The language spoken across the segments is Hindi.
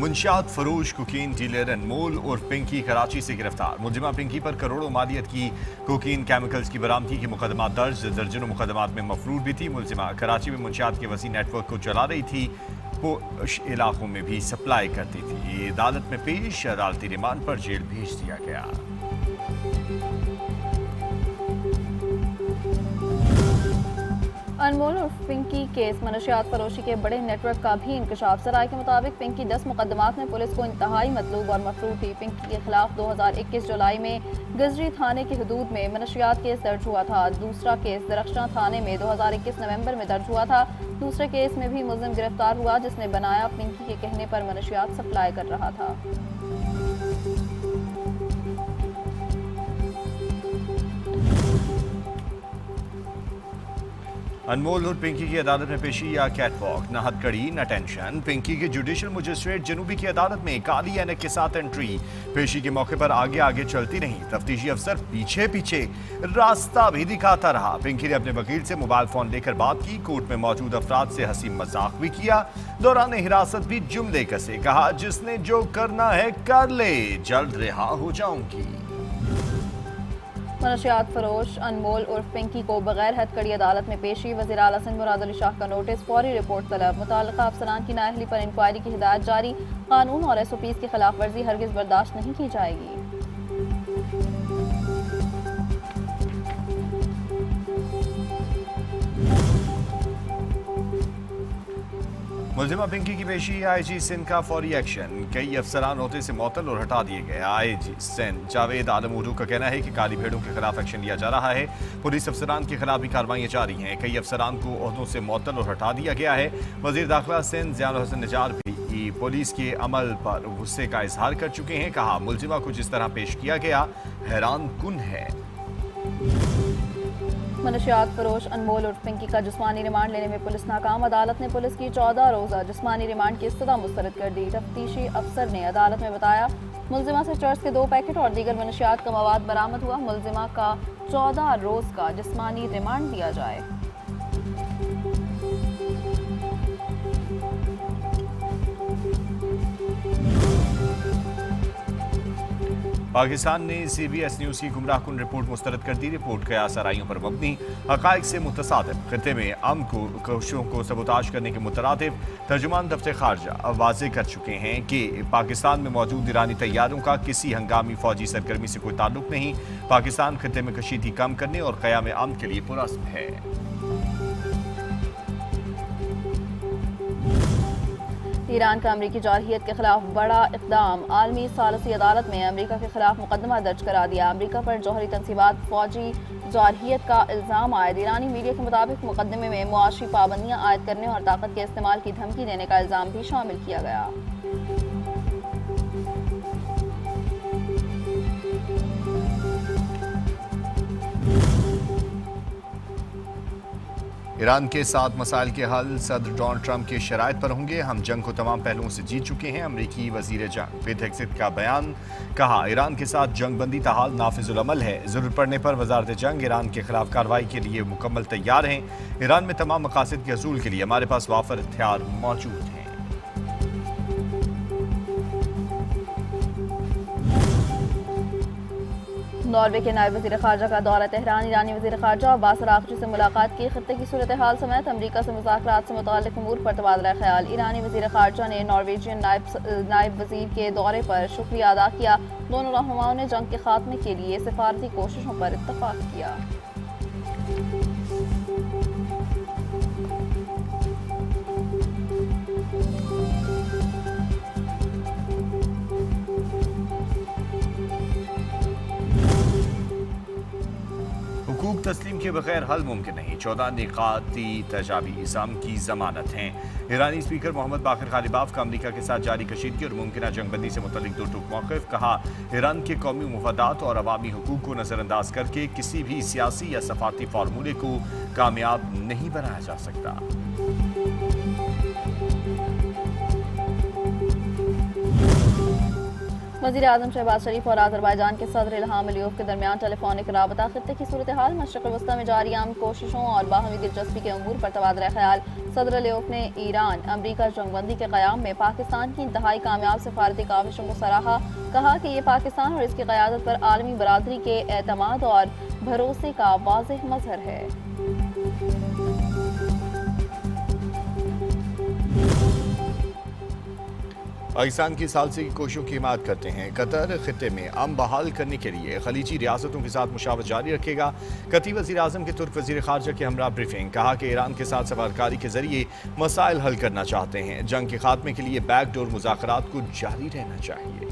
मुंशियात फरोश कोकीन डीलर अनमोल और पिंकी कराची से गिरफ्तार। मुलजिमा पिंकी पर करोड़ों मालियत की कोकीन केमिकल्स की बरामदगी के मुकदमा दर्ज। दर्जनों मुकदमात में मफरूर भी थी। मुलजिमा कराची में मुंशियात के वसी नेटवर्क को चला रही थी, पोश इलाकों में भी सप्लाई करती थी। अदालत में पेश, अदालती रिमांड पर जेल भेज दिया गया। अनमोल और पिंकी केस मनशियात फरोशी के बड़े नेटवर्क का भी इंकशाफ। सराय के मुताबिक पिंकी 10 मुकदमात में पुलिस को इंतहाई मतलूब और मफरूर थी। पिंकी के खिलाफ 2021 जुलाई में गजरी थाने की हदूद में मनशियात केस दर्ज हुआ था। दूसरा केस दरख्शां थाने में 2021 नवंबर में दर्ज हुआ था। दूसरे केस में भी मुलजिम गिरफ्तार हुआ जिसने बनाया पिंकी के कहने पर मनशियात सप्लाई कर रहा था। अनमोल और पिंकी की अदालत में पेशी या कैटवॉक, न हथकड़ी न टेंशन। पिंकी की जुडिशल मजिस्ट्रेट जनूबी की अदालत में काली ऐनक के साथ एंट्री। पेशी के मौके पर आगे आगे चलती रही। तफ्तीशी अफसर पीछे पीछे रास्ता भी दिखाता रहा। पिंकी ने अपने वकील से मोबाइल फोन लेकर बात की। कोर्ट में मौजूद अफराद से हंसी मजाक भी किया। दौरान हिरासत भी जुमले कसे। कहा, जिसने जो करना है कर ले, जल्द रिहा हो जाऊंगी। मनशियात फरोश अनमोल उर्फ पिंकी को बगैर हथकड़ी अदालत में पेशी। वज़ीर आला सिंध मुराद अली शाह का नोटिस, फौरी रिपोर्ट तलब। मुताल्लिका अफसरान की नाअहली पर इंक्वायरी की हिदायत जारी। कानून और SOPs की खिलाफ वर्जी हरगिज बर्दाश्त नहीं की जाएगी। मुलजिमा पिंकी की पेशी। IG सिंध का फौरी एक्शन। कई अफसरान होते से मुअत्तल और हटा दिए गए। IG सिंध जावेद आलम उर्दू का कहना है कि काली भेड़ों के खिलाफ एक्शन लिया जा रहा है। पुलिस अफसरान के खिलाफ भी कार्रवाइयां जारी हैं। कई अफसरान को ओहदों से मुअत्तल और हटा दिया गया है। वजीर दाखिला सिंध ज़ियाउल हसन निजार भी पुलिस के अमल पर गुस्से का इजहार कर चुके हैं। कहा, मुलजिमा को जिस तरह पेश किया गया हैरान कुन है। मनशियात फरोश अनमोल और पिंकी का जिस्मानी रिमांड लेने में पुलिस नाकाम। अदालत ने पुलिस की 14 रोज़ा जिस्मानी रिमांड की इस्तदा मुस्तरद कर दी। तफ्तीशी अफसर ने अदालत में बताया, मुलजिमा से चर्च के 2 पैकेट और दीगर मनशियात का मवाद बरामद हुआ। मुलजिमा का 14 रोज़ का जिस्मानी रिमांड दिया जाए। पाकिस्तान ने CBS न्यूज़ की गुमराहकुन रिपोर्ट मुस्तरद कर दी। रिपोर्ट कयास आराइयों पर मबनी, हक़ाइक़ से मुतसादिफ़, खित्ते में अमन को कोशिशों को सबूताज करने के मुतरादिफ। तर्जुमान दफ्तर ख़ारजा वाज़ेह कर चुके हैं कि पाकिस्तान में मौजूद ईरानी तैयारों का किसी हंगामी फ़ौजी सरगर्मी से कोई ताल्लुक नहीं। पाकिस्तान खित्ते में कशीदगी कम करने और क़याम अमन के लिए पुरअज़्म है। ईरान का अमरीकी जारहियत के खिलाफ बड़ा इक़दाम। आलमी सालसी अदालत में अमरीका के खिलाफ मुकदमा दर्ज करा दिया। अमरीका पर जौहरी तनसीबात फौजी जारहियत का इल्ज़ाम आयद। ईरानी मीडिया के मुताबिक मुकदमे में मुआशी पाबंदियाँ आयद करने और ताकत के इस्तेमाल की धमकी देने का इल्ज़ाम भी शामिल किया गया। ईरान के साथ मसाइल के हल सदर डोनाल्ड ट्रंप के शराइत पर होंगे। हम जंग को तमाम पहलुओं से जीत चुके हैं। अमरीकी वजीर जंग पेट हेग्सेथ का बयान। कहा, ईरान के साथ जंग बंदी ताहाल नाफिजुल अमल है। जरूरत पड़ने पर वजारत जंग ईरान के खिलाफ कार्रवाई के लिए मुकम्मल तैयार हैं। ईरान में तमाम मकासद के हसूल के लिए हमारे पास वाफर हथियार मौजूद हैं। नॉर्वे के नायब वज़ीर ख़ारजा का दौरा तेहरान। ईरानी वज़ीर ख़ारजा अब्बास अराग़ची से मुलाकात की। खित्ते की सूरत हाल समेत अमरीका से मुज़ाकरात से मुताल्लिक़ उमूर पर तबादला ख्याल। ईरानी वज़ीर ख़ारजा ने नॉर्वेजियन नायब वज़ीर के दौरे पर शुक्रिया अदा किया। दोनों रहनुमाओं ने जंग के खात्मे के लिए सिफारती कोशिशों पर इत्तफ़ाक़ किया। हुकूक तस्लीम के बगैर हल मुमकिन नहीं। 14 निकाती तजावीज़ की जमानत हैं। ईरानी स्पीकर मोहम्मद बाक़िर ग़ालिबाफ का अमरीका के साथ जारी कशीदगी और मुमकिन जंगबंदी से मुतल्लिक़ दो टूक मौक़िफ़। कहा, ईरान के कौमी मफादात और अवामी हुकूक को नज़रअंदाज करके किसी भी सियासी या सफ़ारती फार्मूले को कामयाब नहीं बनाया जा सकता। वज़ीर आज़म शहबाज शरीफ और अज़रबैजान के सदर इल्हाम अलीयव के दरमियान टेलीफोनिक राबता खित्ते की सूरत हाल, मशरिक़ वस्ता में जारी आम कोशिशों और बाहमी दिलचस्पी के अमूर पर तबादला ख्याल। सदर अलीयव ने ईरान अमरीका जंगबंदी के क़याम में पाकिस्तान की इंतहाई कामयाब सफारती काविशों को सराहा। कहा कि ये पाकिस्तान और इसकी क़यादत पर आलमी बरादरी के एतमाद और भरोसे का वाज़ेह मज़हर है। पाकिस्तान की सालसी की कोशिशों की हिमायत करते हैं। कतर खित्ते में अमन बहाल करने के लिए खलीजी रियासतों के साथ मुशावरत जारी रखेगा। कती वज़ीर आज़म के तुर्क वज़ीर ख़ारजा के हमरा ब्रीफिंग। कहा कि ईरान के साथ सफारतकारी के जरिए मसाइल हल करना चाहते हैं। जंग के खात्मे के लिए बैकडोर मुज़ाकरात को जारी रहना चाहिए।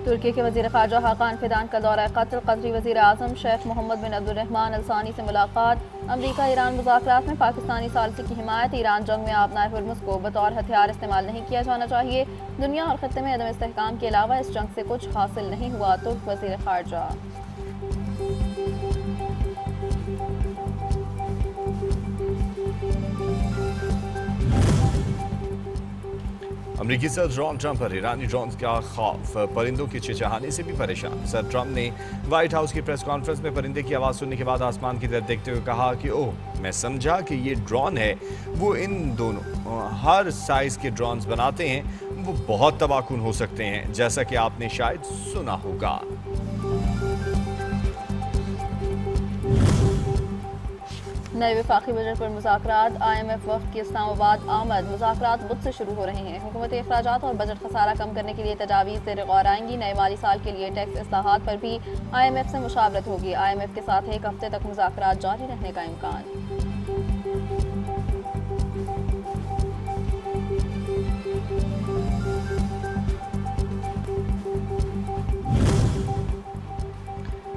तुर्की के वज़ीर ख़ारजा हाकान फिदान का दौरा कतर। कतरी वज़ीर आज़म शेख मोहम्मद बिन अब्दुर्रहमान अल सानी से मुलाकात। अमरीका ईरान मुज़ाकरात में पाकिस्तानी सालसी की हिमायत। ईरान जंग में आबनाए हुर्मुज़ को बतौर हथियार इस्तेमाल नहीं किया जाना चाहिए। दुनिया और खत्ते में अदम इस्तेहकाम के अलावा इस जंग से कुछ हासिल नहीं हुआ। तुर्क वज़ीर ख़ारजा। अमरीकी सदर डोनाल्ड ट्रंप पर ईरानी ड्रोन का खौफ, परिंदों के चिचहाने से भी परेशान। सदर ट्रंप ने व्हाइट हाउस की प्रेस कॉन्फ्रेंस में परिंदे की आवाज़ सुनने के बाद आसमान की तरफ देखते हुए कहा कि ओह, मैं समझा कि ये ड्रोन है। वो इन दोनों हर साइज के ड्रोन्स बनाते हैं। वो बहुत तबाहकुन हो सकते हैं, जैसा कि आपने शायद सुना होगा। नए वफाकी बजट पर मुज़ाकरात। IMF वफ़द की इस्लामाबाद आमद। मुज़ाकरात बुध से शुरू हो रहे हैं। हुकूमती अखराजात और बजट खसारा कम करने के लिए तजावीज़ ज़ेर गौर आएंगी। नए माली साल के लिए टैक्स इस्लाहात पर भी IMF से मुशावरत होगी। IMF के साथ एक हफ्ते तक मुज़ाकरात जारी रहने का इम्कान।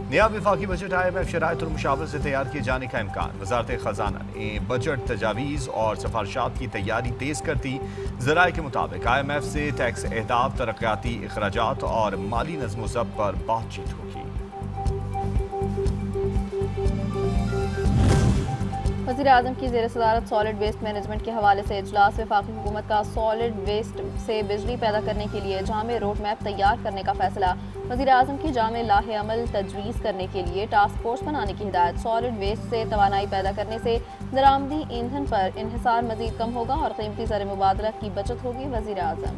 नया वफाकी बजट IMF शराइत और मुशावरत से तैयार किए जाने का इम्कान। वजारत खजाना ने बजट तजावीज़ और सिफारिशात की तैयारी तेज़ कर दी। ज़राए के मुताबिक IMF से टैक्स अहदाफ, तरक्याती अखराजात और माली नज़्म ज़ब्त पर बातचीत होगी। वज़ीर आज़म की ज़ेर सदारत सॉलिड वेस्ट मैनेजमेंट के हवाले से इजलास। वफाकी हुकूमत का सॉलिड वेस्ट से बिजली पैदा करने के लिए जामे रोड मैप तैयार करने का फैसला। वज़ीर आज़म की जामे लाहे अमल तजवीज़ करने के लिए टास्क फोर्स बनाने की हिदायत। सॉलिड वेस्ट से तवानाई पैदा करने से दरामदी ईंधन पर इन्हिसार मज़ीद कम होगा और कीमती ज़र मुबादला की बचत होगी। वज़ीर आज़म।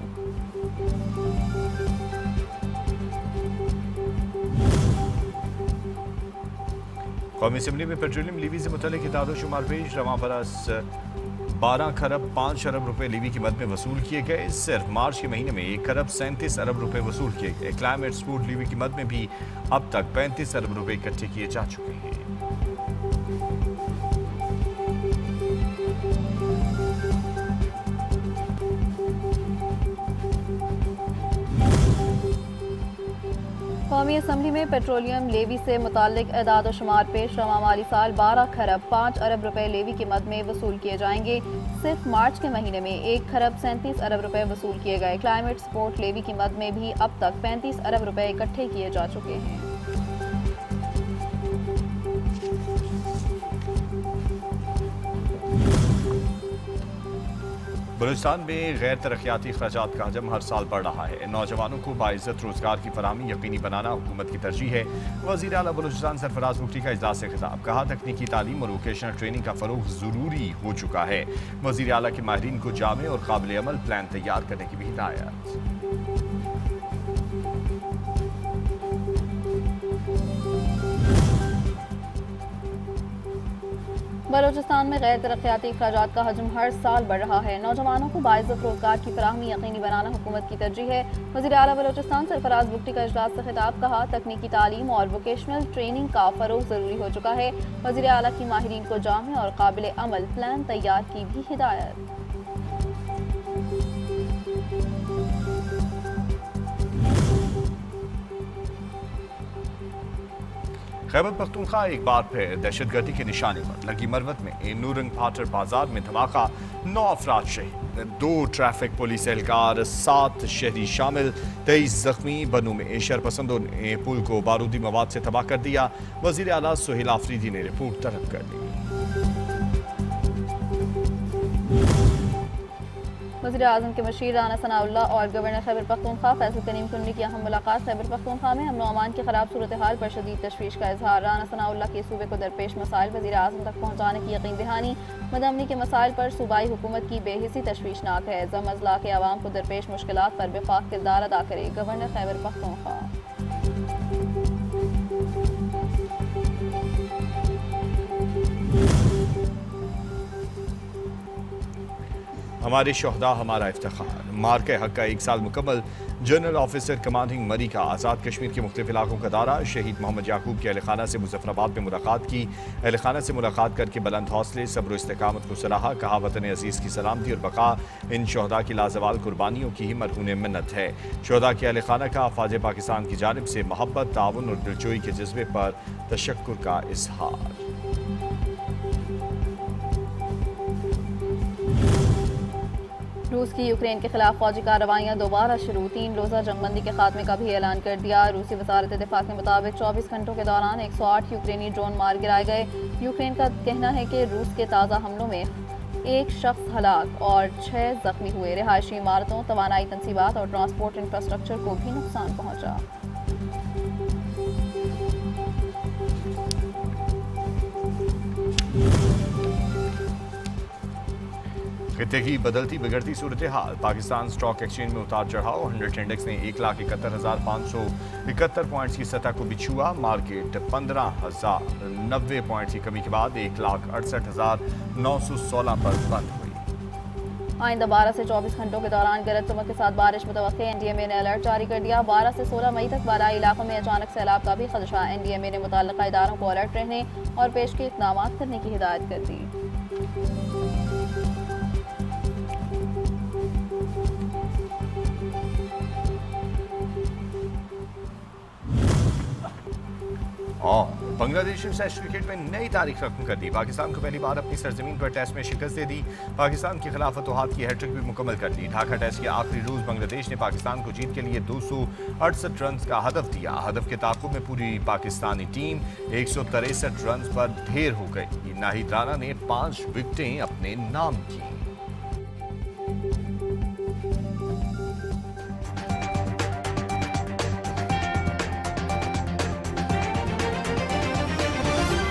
कौमी असम्बली में पेट्रोलियम लीवी से मुतल्लिक़ इताद शुमार पेश। रवां बरस 12 खरब 5 अरब रुपए लीवी की मद में वसूल किए गए। सिर्फ मार्च के महीने में 1 खरब 37 अरब रुपए वसूल किए गए। क्लाइमेट स्पोर्ट लीवी की मद में भी अब तक 35 अरब रुपए इकट्ठे किए जा चुके हैं। कौमी असम्बली में पेट्रोलियम लेवी से मुताल्लिक एदाद व शुमार पेश। रवां माली साल 12 खरब 5 अरब रुपए लेवी की मद में वसूल किए जाएंगे। सिर्फ मार्च के महीने में 1 खरब 37 अरब रुपए वसूल किए गए। क्लाइमेट सपोर्ट लेवी की मद में भी अब तक 35 अरब रुपए इकट्ठे किए जा चुके हैं। बलूचिस्तान में गैर तरक्याती अखराजात का हजम हर साल बढ़ रहा है। नौजवानों को बाइज्जत रोजगार की फराहमी यकीनी बनाना हुकूमत की तरजीह है। वज़ीर आला बलूचिस्तान सरफराज मुफ्ती का इजलास से खिताब। कहा, तकनीकी तालीम और वोकेशनल ट्रेनिंग का फ़रोग़ ज़रूरी हो चुका है। वज़ीर आला के माहिरीन को जामे और काबिल अमल प्लान तैयार करने की भी हिदायत। बलूचिस्तान में गैर तरक्याती अखराजात का हजम हर साल बढ़ रहा है। नौजवानों को बाइज्जत रोजगार की फराहमी यकीनी बनाना हुकूमत की तरजीह है। वज़ीर आला बलूचिस्तान सरफराज बुगटी का इजलास से खिताब। कहा, तकनीकी तालीम और वोकेशनल ट्रेनिंग का फ़रोग़ ज़रूरी हो चुका है। वज़ीर आला की माहिरीन को जामे और काबिल अमल प्लान तैयार की भी हिदायत। खैबर पख्तूनख्वा एक बार फिर दहशतगर्दी के निशाने पर लगी मरवत में नूरंग फाटर बाजार में धमाका, 9 अफराद शहीद, 2 ट्रैफिक पुलिस एहलकार, 7 शहरी शामिल, 23 जख्मी। बनू में शरपसंदों ने पुल को बारूदी मवाद से तबाह कर दिया। वजीर आला सुहेल आफरीदी ने रिपोर्ट तलब कर ली। वज़ीर आज़म के मशीर राना सनाउल्लाह और गवर्नर खैबर पख्तूनख्वा फैसल करीम कुंडली की अहम मुलाकात। खैबर पख्तूनख्वा में अमन अमान की खराब सूरत हाल पर शदीद तशवीश का इजहार। राना सनाउल्लाह के सूबे को दरपेश मसाइल वज़ीर आज़म तक पहुँचाने की यकीन दहानी। मदमनी के मसाइल पर सूबाई हुकूमत की बेहिसी तशवीशनाक है। जम अजला के आवाम को दरपेश मुश्किलात पर बेफाक किरदार अदा करे गवर्नर खैबर पख्तूनख्वा। हमारे शोहदा हमारा इफ्तिखार, मार के हक का 1 साल मुकम्मल। जनरल ऑफिसर कमांडिंग मरी का आज़ाद कश्मीर के मुख्तलिफ इलाकों का दौरा। शहीद मोहम्मद याकूब के अहल खाना से मुजफ्फराबाद में मुलाकात की। अहल खाना से मुलाकात करके बुलंद हौसले, सब्र इस्तिकामत को सराहा। कहा वतन अजीज़ की सलामती और बका इन शोहदा की लाजवाल कुर्बानियों की ही मरहून मिन्नत है। शोहदा के अहल खाना का अफवाज पाकिस्तान की जानिब से मोहब्बत, ताउन और दिलजोई के जज्बे पर तशक्कुर का इजहार। रूस की यूक्रेन के खिलाफ फौजी कार्रवाइयाँ दोबारा शुरू। 3 रोज़ा जंगबंदी के खात्मे का भी ऐलान कर दिया। रूसी वजारत दिफा के मुताबिक 24 घंटों के दौरान 108 यूक्रेनी ड्रोन मार गिराए गए। यूक्रेन का कहना है कि रूस के ताज़ा हमलों में 1 शख्स हलाक और 6 जख्मी हुए। रिहायशी इमारतों, तवानाई तनसीबात और ट्रांसपोर्ट इंफ्रास्ट्रक्चर को भी नुकसान पहुँचा। खित्ते की बदलती बिगड़ती सूरत हाल। पाकिस्तान स्टॉक एक्सचेंज में उतार चढ़ाव। 100 इंडेक्स ने 1,71,571 पॉइंट्स की सतह को भी छुआ। मार्केट 15,090 पॉइंट्स की कमी के बाद 1,68,916 पर बंद हुई। आइंदा 12 से 24 घंटों के दौरान गरज चमक के साथ बारिश मुतवक्के। एनडीएमए ने अलर्ट जारी कर दिया। 12 से 16 मई तक बालाई इलाकों में अचानक सैलाब का भी खदशा। एनडीएमए ने मुतल्लिका इदारों को अलर्ट रहने और पेशगी इक़दाम करने की हिदायत कर दी। और बांग्लादेश ने टेस्ट क्रिकेट में नई तारीख रकम कर दी। पाकिस्तान को पहली बार अपनी सरजमीन पर टेस्ट में शिकस्त दे दी। पाकिस्तान के खिलाफ फतोहात की हैट्रिक भी मुकम्मल कर दी। ढाका टेस्ट के आखिरी रोज बांग्लादेश ने पाकिस्तान को जीत के लिए 268 रन का हदफ दिया। हदफ के ताक़ुब में पूरी पाकिस्तानी टीम 163 रन पर ढेर हो गई। नाहिद राणा ने 5 विकेटें अपने नाम की।